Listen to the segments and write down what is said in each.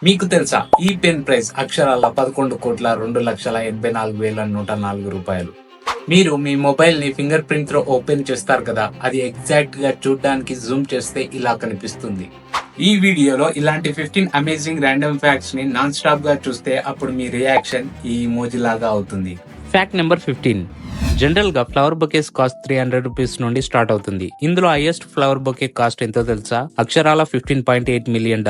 మీకు తెలుసా ఈ పెన్ ప్రైస్ అక్షరాల 11,02,84,104 రూపాయలు. మీరు మీ మొబైల్ ని ఫింగర్ ప్రింట్ తో ఓపెన్ చేస్తారు కదా, అది ఎగ్జాక్ట్ గా చూడడానికి జూమ్ చేస్తే ఇలా కనిపిస్తుంది. ఈ వీడియోలో ఇలాంటి 15 అమేజింగ్ ర్యాండమ్ ఫ్యాక్ట్స్ ని నాన్ స్టాప్ గా చూస్తే అప్పుడు మీ రియాక్షన్ ఈ ఇమోజీ లాగా అవుతుంది. Fact number 15. జనరల్ గా ఫ్లవర్ బొకేస్ కాస్ట్ 300 రూపీస్ నుండి స్టార్ట్ అవుతుంది. ఇందులో హైయెస్ట్ ఫ్లవర్ బొకే కాస్ట్ ఎంతో తెలుసా? అక్షరాల $15.8 మిలియన్,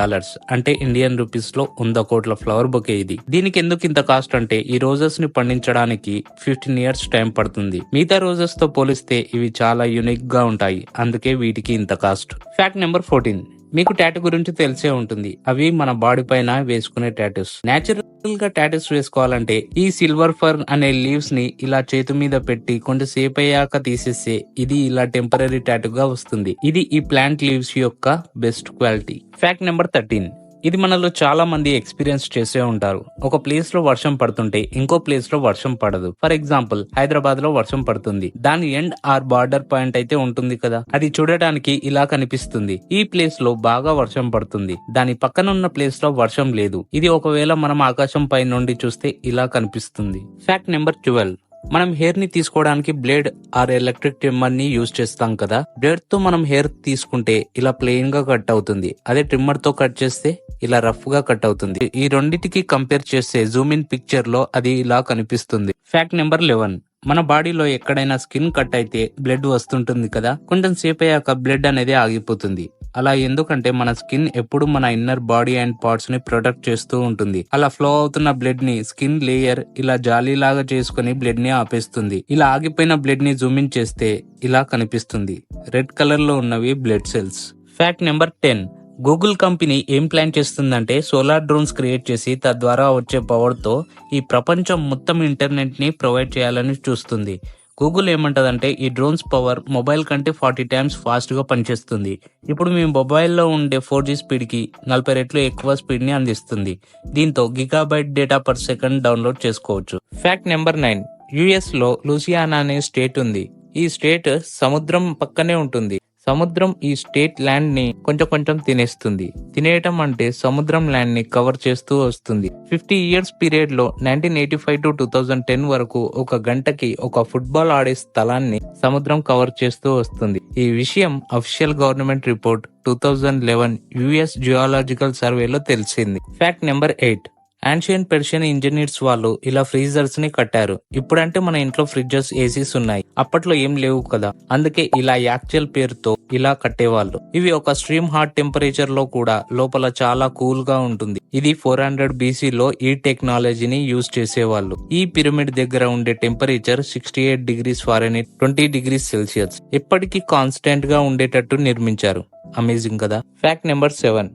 అంటే ఇండియన్ రూపీస్ లో 100 కోట్ల ఫ్లవర్ బొకే ఇది. దీనికి ఎందుకు ఇంత కాస్ట్ అంటే ఈ రోజెస్ ని పండించడానికి 15 ఇయర్స్ టైం పడుతుంది. మిగతా రోజెస్ తో పోలిస్తే ఇవి చాలా యూనిక్ గా ఉంటాయి, అందుకే వీటికి ఇంత కాస్ట్. Fact number 14. మీకు టాటూ గురించి తెలిసే ఉంటుంది. అవి మన బాడీ పైన వేసుకునే టాటూస్. నేచురల్ గా టాటూస్ వేసుకోవాలంటే ఈ సిల్వర్ ఫర్న్ అనే లీవ్స్ ని ఇలా చేతి మీద పెట్టి కొంచెంసేపు అయ్యాక తీసేస్తే ఇది ఇలా టెంపరీ టాటూగా వస్తుంది. ఇది ఈ ప్లాంట్ లీవ్స్ యొక్క బెస్ట్ క్వాలిటీ. Fact number 13. ఇది మనలో చాలా మంది ఎక్స్పీరియన్స్ చేసే ఉంటారు. ఒక ప్లేస్ లో వర్షం పడుతుంటే ఇంకో ప్లేస్ లో వర్షం పడదు. ఫర్ ఎగ్జాంపుల్, హైదరాబాద్ లో వర్షం పడుతుంది. దాని ఎండ్ ఆర్ బార్డర్ పాయింట్ అయితే ఉంటుంది కదా, అది చూడటానికి ఇలా కనిపిస్తుంది. ఈ ప్లేస్ లో బాగా వర్షం పడుతుంది, దాని పక్కన ఉన్న ప్లేస్ లో వర్షం లేదు. ఇది ఒకవేళ మనం ఆకాశం పై నుండి చూస్తే ఇలా కనిపిస్తుంది. Fact number 12. మనం హెయిర్ ని తీసుకోవడానికి బ్లేడ్ ఆర్ ఎలక్ట్రిక్ ట్రిమ్మర్ ని యూజ్ చేస్తాం కదా. బ్లేడ్ తో మనం హెయిర్ తీసుకుంటే ఇలా ప్లెయిన్ గా కట్ అవుతుంది. అదే ట్రిమ్మర్ తో కట్ చేస్తే ఇలా రఫ్ గా కట్ అవుతుంది. ఈ రెండింటికి కంపేర్ చేస్తే జూమ్ ఇన్ పిక్చర్ లో అది ఇలా కనిపిస్తుంది. Fact number 11. మన బాడీలో ఎక్కడైనా స్కిన్ కట్ అయితే బ్లడ్ వస్తుంటుంది కదా, కొంచెం సేపు అయ్యాక బ్లడ్ అనేది ఆగిపోతుంది. అలా ఎందుకంటే మన స్కిన్ ఎప్పుడు మన ఇన్నర్ బాడీ అండ్ పార్ట్స్ ని ప్రొటెక్ట్ చేస్తూ ఉంటుంది. అలా ఫ్లో అవుతున్న బ్లడ్ ని స్కిన్ లేయర్ ఇలా జాలీలాగా చేసుకుని బ్లడ్ ని ఆపేస్తుంది. ఇలా ఆగిపోయిన బ్లడ్ ని జూమ్ ఇన్ చేస్తే ఇలా కనిపిస్తుంది. రెడ్ కలర్ లో ఉన్నవి blood cells. Fact number 10. Google company ఏం ప్లాన్ చేస్తుందంటే సోలార్ డ్రోన్స్ క్రియేట్ చేసి తద్వారా వచ్చే పవర్ తో ఈ ప్రపంచం మొత్తం ఇంటర్నెట్ ని ప్రొవైడ్ చేయాలని చూస్తుంది. గూగుల్ ఏమంటదంటే ఈ డ్రోన్స్ పవర్ మొబైల్ కంటే 40 టైమ్స్ ఫాస్ట్ గా పనిచేస్తుంది. ఇప్పుడు మీ మొబైల్లో ఉండే 4G స్పీడ్ కి 40 రెట్లు ఎక్కువ స్పీడ్ ని అందిస్తుంది. దీంతో gigabyte data per second download చేసుకోవచ్చు. Fact number 9. US లో లూసియానా అనే స్టేట్ ఉంది. ఈ స్టేట్ సముద్రం పక్కనే ఉంటుంది. సముద్రం ఈ స్టేట్ ల్యాండ్ ని కొంచెం తినేస్తుంది. తినేయటం అంటే సముద్రం ల్యాండ్ ని కవర్ చేస్తూ వస్తుంది. 50 ఇయర్స్ పీరియడ్ లో 1985 to 2010 వరకు ఒక గంటకి ఒక ఫుట్బాల్ ఆడే స్థలాన్ని సముద్రం కవర్ చేస్తూ వస్తుంది. ఈ విషయం official government report 2011 US geological సర్వేలో తెలిసింది. Fact number 8. ఆన్షియన్ పెర్షియన్ ఇంజనీర్స్ వాళ్ళు ఇలా ఫ్రీజర్స్ ని కట్టారు. ఇప్పుడంటే మన ఇంట్లో ఫ్రిడ్జెస్, ఏసీస్ ఉన్నాయి. అప్పట్లో ఏం లేవు కదా, అందుకే ఇలా యాక్చువల్ పేరుతో ఇలా కట్టేవాళ్ళు. ఇవి ఒక స్ట్రీమ్ హాట్ టెంపరేచర్ లో కూడా లోపల చాలా కూల్ గా ఉంటుంది. ఇది 400 BC లో ఈ టెక్నాలజీని యూజ్ చేసేవాళ్ళు. ఈ పిరమిడ్ దగ్గర ఉండే temperature 68 degrees Fahrenheit, 20 degrees Celsius ఎప్పటికీ కాన్స్టెంట్ గా ఉండేటట్టు నిర్మించారు. అమేజింగ్ కదా. Fact number 7.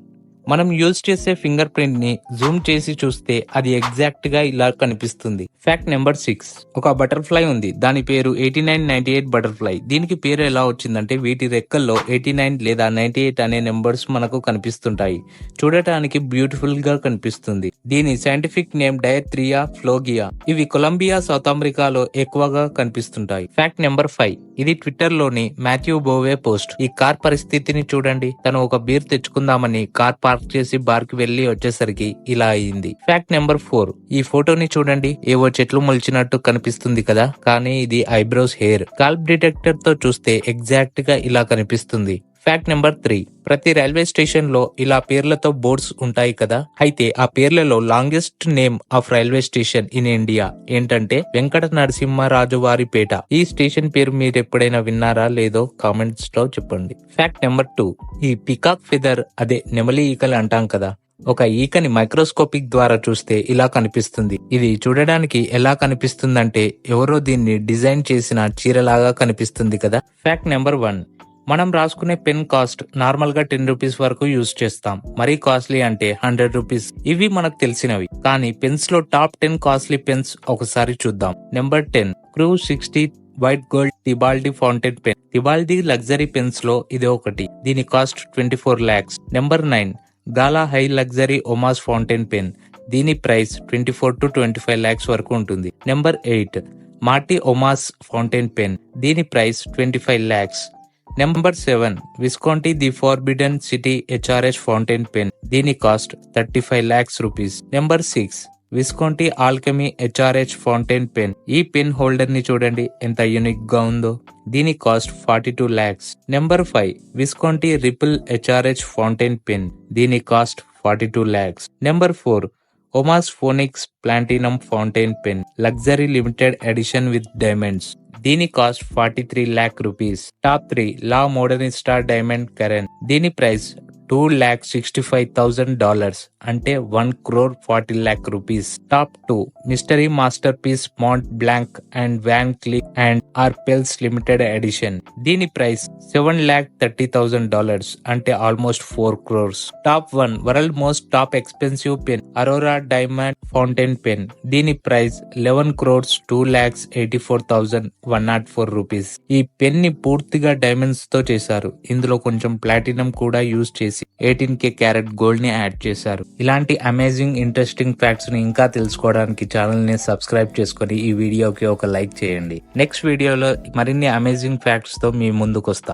మనం యూజ్ చేసే ఫింగర్ ప్రింట్ ని జూమ్ చేసి చూస్తే అది ఎగ్జాక్ట్ గా ఇలా కనిపిస్తుంది. Fact number 6. ఒక బటర్ఫ్లై ఉంది. దాని పేరు 8998 బటర్ఫ్లై. దీనికి పేరు ఎలా వచ్చిందంటే వీటి రెక్కల్లో 89 లేదా 98 అనే నెంబర్స్ మనకు కనిపిస్తుంటాయి. చూడటానికి బ్యూటిఫుల్ గా కనిపిస్తుంది. దీని సైంటిఫిక్ నేమ్ డయత్రియా ఫ్లోగియా. ఇవి కొలంబియా, సౌత్ అమెరికాలో ఎక్కువగా కనిపిస్తుంటాయి. Fact number 5. ఇది ట్విట్టర్ లోని మాథ్యూ బోవే పోస్ట్. ఈ కార్ పరిస్థితిని చూడండి. తను ఒక బీర్ తెచ్చుకుందామని కార్ పార్క్ చేసి బార్ కి వెళ్లి వచ్చేసరికి ఇలా అయింది. Fact number 4. ఈ ఫోటోని చూడండి. ఏవో చెట్లు మొలిచినట్టు కనిపిస్తుంది కదా, కానీ ఇది ఐబ్రోస్ హెయిర్. స్కాల్ప్ డిటెక్టర్ తో చూస్తే ఎగ్జాక్ట్ గా ఇలా కనిపిస్తుంది. Fact number 3. ప్రతి రైల్వే స్టేషన్ లో ఇలా పేర్లతో బోర్డ్స్ ఉంటాయి కదా, అయితే ఆ పేర్లలో longest name of railway station in India ఏంటంటే వెంకట నరసింహరాజువారిపేట. ఈ స్టేషన్ పేరు మీరు ఎప్పుడైనా విన్నారా లేదో కామెంట్స్ లో చెప్పండి. Fact number 2. ఈ పికాక్ ఫెదర్, అదే నెమలి ఈకలు అంటాం కదా, ఒక ఈకని మైక్రోస్కోపిక్ ద్వారా చూస్తే ఇలా కనిపిస్తుంది. ఇది చూడడానికి ఎలా కనిపిస్తుందంటే ఎవరో దీన్ని డిజైన్ చేసిన చీరలాగా కనిపిస్తుంది కదా. Fact number 1. మనం రాసుకునే పెన్ కాస్ట్ నార్మల్ గా 10 రూపీస్ వరకు యూజ్ చేస్తాం. మరీ కాస్ట్లీ అంటే 100 రూపీస్. ఇవి మనకు తెలిసినవి. కానీ పెన్స్ లో టాప్ 10 కాస్ట్లీ పెన్స్ ఒకసారి చూద్దాం. Number 10. Crew 60 white gold Tibaldi fountain pen. Tibaldi luxury pens లో ఇది ఒకటి. దీని cost 24 lakhs. Number 9. Gala high luxury Omas fountain pen. దీని ప్రైస్ 24 to 25 lakhs వరకు ఉంటుంది. Number 8. Marty Omas fountain pen. దీని price 25 lakhs. Number 7 Visconti the Forbidden City HRH fountain pen. దీని cost 35 lakhs rupees. Number 6 Visconti alchemy HRH fountain pen. ఈ pen holder ని చూడండి ఎంత unique గా ఉందో. దీని cost 42 lakhs. Number 5 Visconti ripple HRH fountain pen. దీని cost 42 lakhs. Number 4 Omas Phoenix platinum fountain pen luxury limited edition with diamonds. దీని cost 43 lakh rupees. Top 3 La Modernista diamond Caran. దీని price $2,65,000 అంటే 1,40 lakh rupees. Top 2 mystery master piece Montblanc and Van Cleef and Arpels limited edition. దీని price $7,30,000 అంటే almost 4 crores. Top 1 world most top expensive pen Aurora diamond fountain pen. దీని price 11 crores 2,84,104 rupees. ఈ pen ని పూర్తిగా diamonds తో చేశారు. ఇందులో కొంచెం ప్లాటినం కూడా యూజ్ చేసి 18K క్యారెట్ గోల్డ్ ని యాడ్ చేశారు. ఇలాంటి అమేజింగ్ ఇంట్రెస్టింగ్ ఫ్యాక్ట్స్ ని ఇంకా తెలుసుకోవడానికి ఛానల్ ని సబ్స్క్రైబ్ చేసుకొని ఈ వీడియోకి ఒక లైక్ చేయండి. నెక్స్ట్ వీడియోలో మరిన్ని అమేజింగ్ ఫ్యాక్ట్స్ తో మీ ముందుకు వస్తా.